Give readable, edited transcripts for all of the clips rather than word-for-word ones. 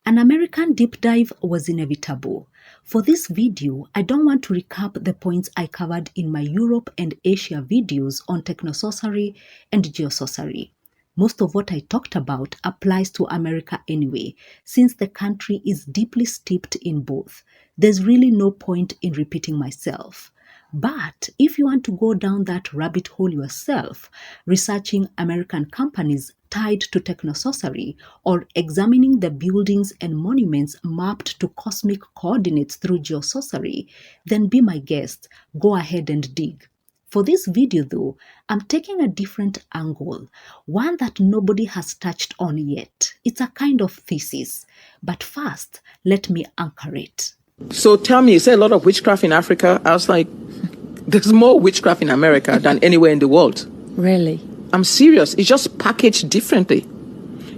An American deep dive was inevitable. For this video, I don't want to recap the points I covered in my Europe and Asia videos on technosorcery and geosorcery. Most of what I talked about applies to America anyway, since the country is deeply steeped in both. There's really no point in repeating myself. But if you want to go down that rabbit hole yourself, researching American companies tied to technosorcery or examining the buildings and monuments mapped to cosmic coordinates through geosorcery, then be my guest. Go ahead and dig. For this video though, I'm taking a different angle, one that nobody has touched on yet. It's a kind of thesis. But first, let me anchor it. So tell me, you say a lot of witchcraft in Africa? I was like, there's more witchcraft in America than anywhere in the world. Really? I'm serious. It's just packaged differently.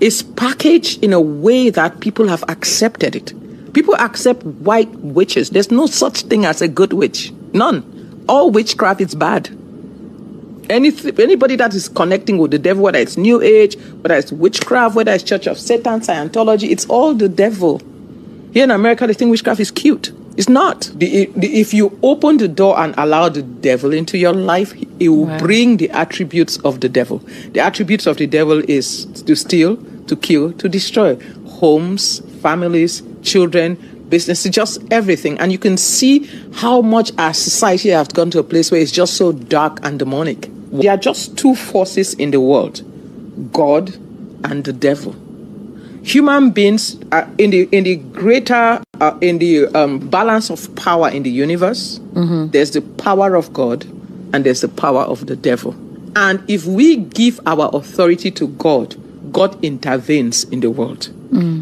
It's packaged in a way that people have accepted it. People accept white witches. There's no such thing as a good witch. None. All witchcraft is bad. Anybody that is connecting with the devil, whether it's New Age, whether it's witchcraft, whether it's Church of Satan, Scientology, it's all the devil. Here in America, they think witchcraft is cute. It's not. If you open the door and allow the devil into your life, it will bring the attributes of the devil. The attributes of the devil is to steal, to kill, to destroy. Homes, families, children, businesses, just everything. And you can see how much our society has gone to a place where it's just so dark and demonic. There are just two forces in the world, God and the devil. Human beings are in the greater balance of power in the universe. Mm-hmm. There's the power of God and there's the power of the devil. And if we give our authority to God, God intervenes in the world.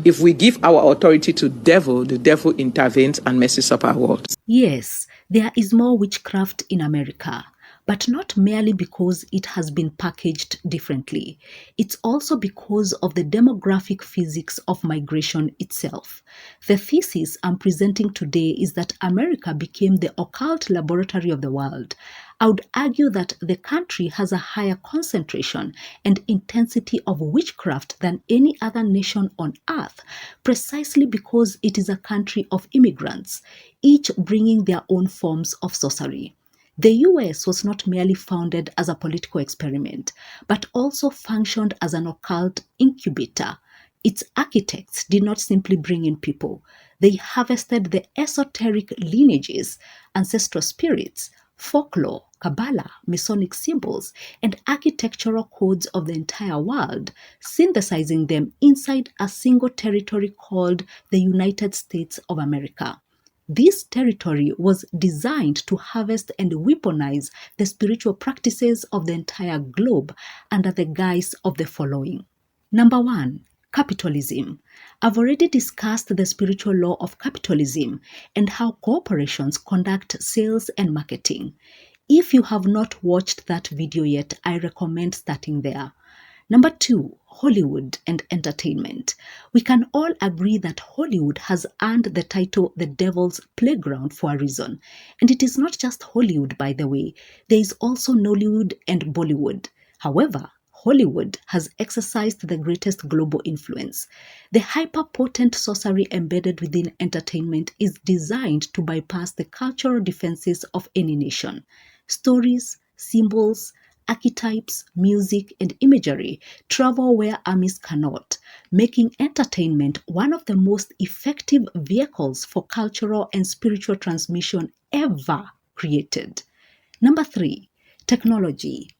If we give our authority to the devil intervenes and messes up our world. Yes, there is more witchcraft in America, but not merely because it has been packaged differently. It's also because of the demographic physics of migration itself. The thesis I'm presenting today is that America became the occult laboratory of the world. I would argue that the country has a higher concentration and intensity of witchcraft than any other nation on earth, precisely because it is a country of immigrants, each bringing their own forms of sorcery. The US was not merely founded as a political experiment, but also functioned as an occult incubator. Its architects did not simply bring in people. They harvested the esoteric lineages, ancestral spirits, folklore, Kabbalah, Masonic symbols, and architectural codes of the entire world, synthesizing them inside a single territory called the United States of America. This territory was designed to harvest and weaponize the spiritual practices of the entire globe under the guise of the following. Number 1. Capitalism. I've already discussed the spiritual law of capitalism and how corporations conduct sales and marketing. If you have not watched that video yet, I recommend starting there. Number 2, Hollywood and entertainment. We can all agree that Hollywood has earned the title the devil's playground for a reason. And it is not just Hollywood, by the way. There is also Nollywood and Bollywood. However, Hollywood has exercised the greatest global influence. The hyper-potent sorcery embedded within entertainment is designed to bypass the cultural defenses of any nation. Stories, symbols, archetypes, music, and imagery travel where armies cannot, making entertainment one of the most effective vehicles for cultural and spiritual transmission ever created. Number 3, technology.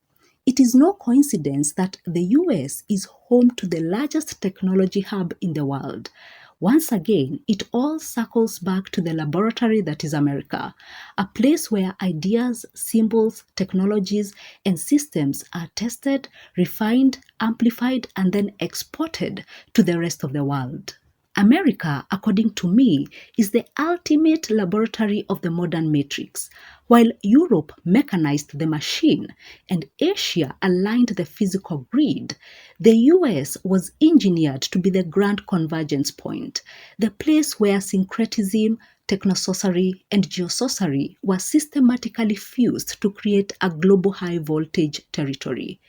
It is no coincidence that the US is home to the largest technology hub in the world. Once again, it all circles back to the laboratory that is America, a place where ideas, symbols, technologies, and systems are tested, refined, amplified, and then exported to the rest of the world. America, according to me, is the ultimate laboratory of the modern matrix. While Europe mechanized the machine and Asia aligned the physical grid, the US was engineered to be the grand convergence point, the place where syncretism, technosorcery, and geosorcery were systematically fused to create a global high-voltage territory.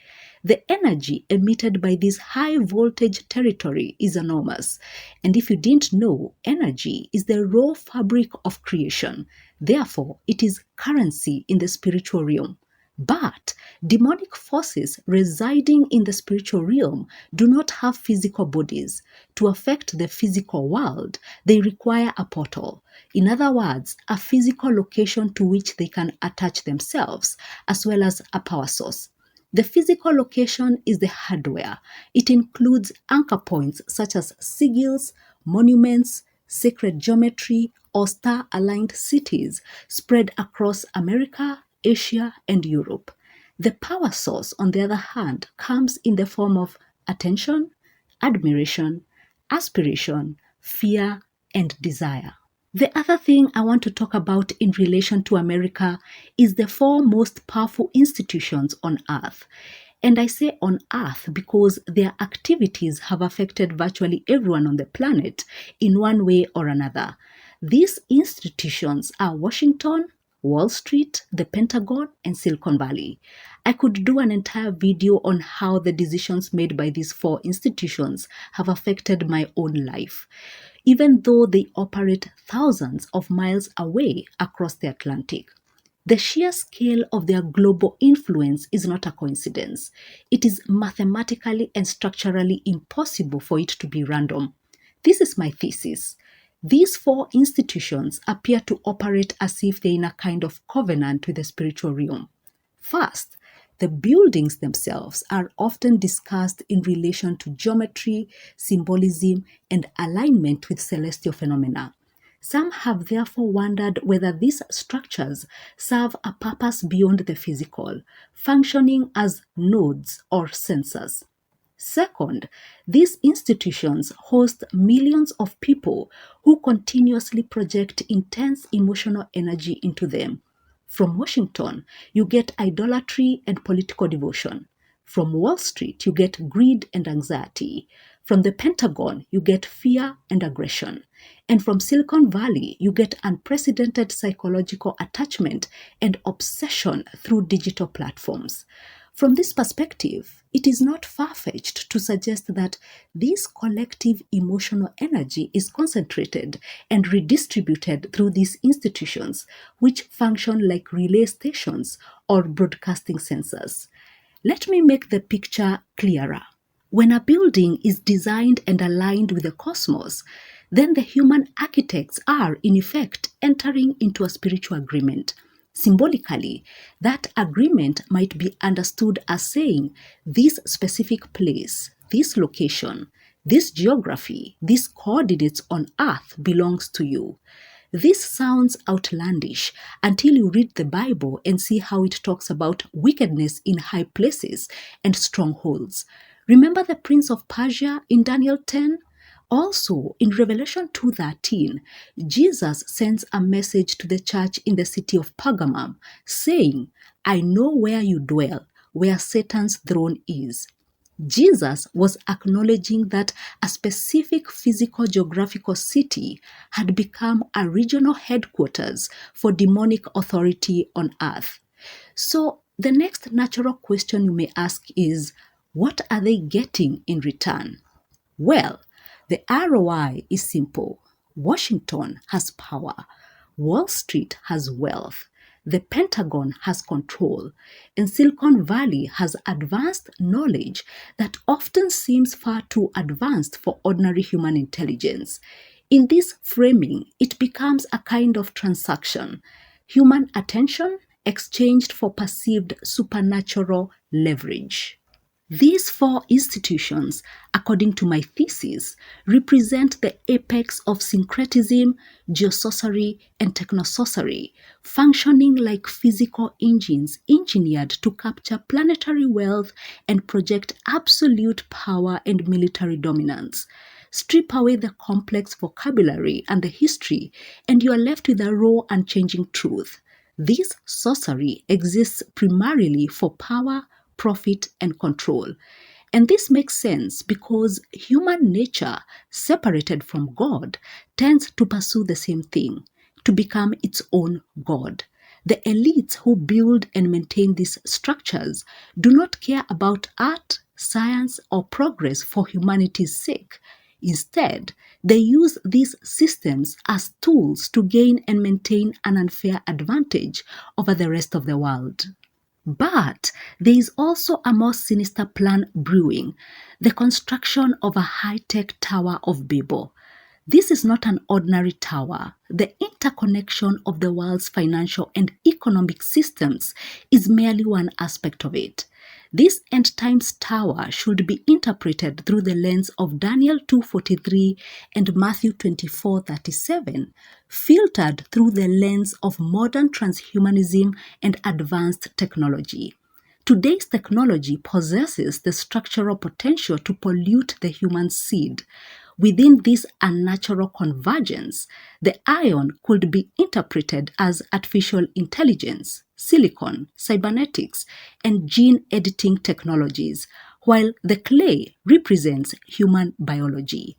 The energy emitted by this high voltage territory is enormous. And if you didn't know, energy is the raw fabric of creation. Therefore, it is currency in the spiritual realm. But demonic forces residing in the spiritual realm do not have physical bodies. To affect the physical world, they require a portal. In other words, a physical location to which they can attach themselves, as well as a power source. The physical location is the hardware. It includes anchor points such as sigils, monuments, sacred geometry, or star-aligned cities spread across America, Asia, and Europe. The power source, on the other hand, comes in the form of attention, admiration, aspiration, fear, and desire. The other thing I want to talk about in relation to America is the four most powerful institutions on Earth. And I say on Earth because their activities have affected virtually everyone on the planet in one way or another. These institutions are Washington, Wall Street, the Pentagon, and Silicon Valley. I could do an entire video on how the decisions made by these four institutions have affected my own life, even though they operate thousands of miles away across the Atlantic. The sheer scale of their global influence is not a coincidence. It is mathematically and structurally impossible for it to be random. This is my thesis. These four institutions appear to operate as if they're in a kind of covenant with the spiritual realm. First, the buildings themselves are often discussed in relation to geometry, symbolism, and alignment with celestial phenomena. Some have therefore wondered whether these structures serve a purpose beyond the physical, functioning as nodes or sensors. Second, these institutions host millions of people who continuously project intense emotional energy into them. From Washington, you get idolatry and political devotion. From Wall Street, you get greed and anxiety. From the Pentagon, you get fear and aggression. And from Silicon Valley, you get unprecedented psychological attachment and obsession through digital platforms. From this perspective, it is not far-fetched to suggest that this collective emotional energy is concentrated and redistributed through these institutions, which function like relay stations or broadcasting sensors. Let me make the picture clearer. When a building is designed and aligned with the cosmos, then the human architects are, in effect, entering into a spiritual agreement. Symbolically, that agreement might be understood as saying this specific place, this location, this geography, these coordinates on Earth belongs to you. This sounds outlandish until you read the Bible and see how it talks about wickedness in high places and strongholds. Remember the prince of Persia in Daniel 10? Also, in Revelation 2:13, Jesus sends a message to the church in the city of Pergamum, saying, I know where you dwell, where Satan's throne is. Jesus was acknowledging that a specific physical geographical city had become a regional headquarters for demonic authority on earth. So, the next natural question you may ask is, what are they getting in return? Well, the ROI is simple. Washington has power. Wall Street has wealth. The Pentagon has control. And Silicon Valley has advanced knowledge that often seems far too advanced for ordinary human intelligence. In this framing, it becomes a kind of transaction. Human attention exchanged for perceived supernatural leverage. These four institutions, according to my thesis, represent the apex of syncretism, geosorcery, and technosorcery, functioning like physical engines engineered to capture planetary wealth and project absolute power and military dominance. Strip away the complex vocabulary and the history, and you are left with a raw and changing truth. This sorcery exists primarily for power, profit, and control. And this makes sense because human nature, separated from God, tends to pursue the same thing, to become its own God. The elites who build and maintain these structures do not care about art, science, or progress for humanity's sake. Instead, they use these systems as tools to gain and maintain an unfair advantage over the rest of the world. But there is also a more sinister plan brewing, the construction of a high-tech Tower of Babel. This is not an ordinary tower. The interconnection of the world's financial and economic systems is merely one aspect of it. This end times tower should be interpreted through the lens of Daniel 2:43 and Matthew 24:37, filtered through the lens of modern transhumanism and advanced technology. Today's technology possesses the structural potential to pollute the human seed. Within this unnatural convergence, the iron could be interpreted as artificial intelligence, silicon, cybernetics, and gene editing technologies, while the clay represents human biology.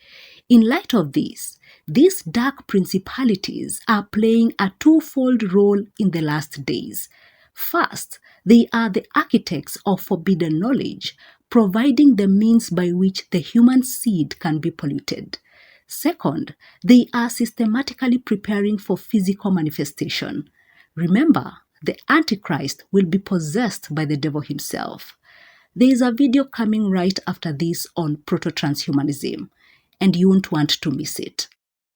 In light of this, these dark principalities are playing a twofold role in the last days. First, they are the architects of forbidden knowledge, providing the means by which the human seed can be polluted. Second, they are systematically preparing for physical manifestation. Remember, the Antichrist will be possessed by the devil himself. There is a video coming right after this on proto-transhumanism, and you won't want to miss it.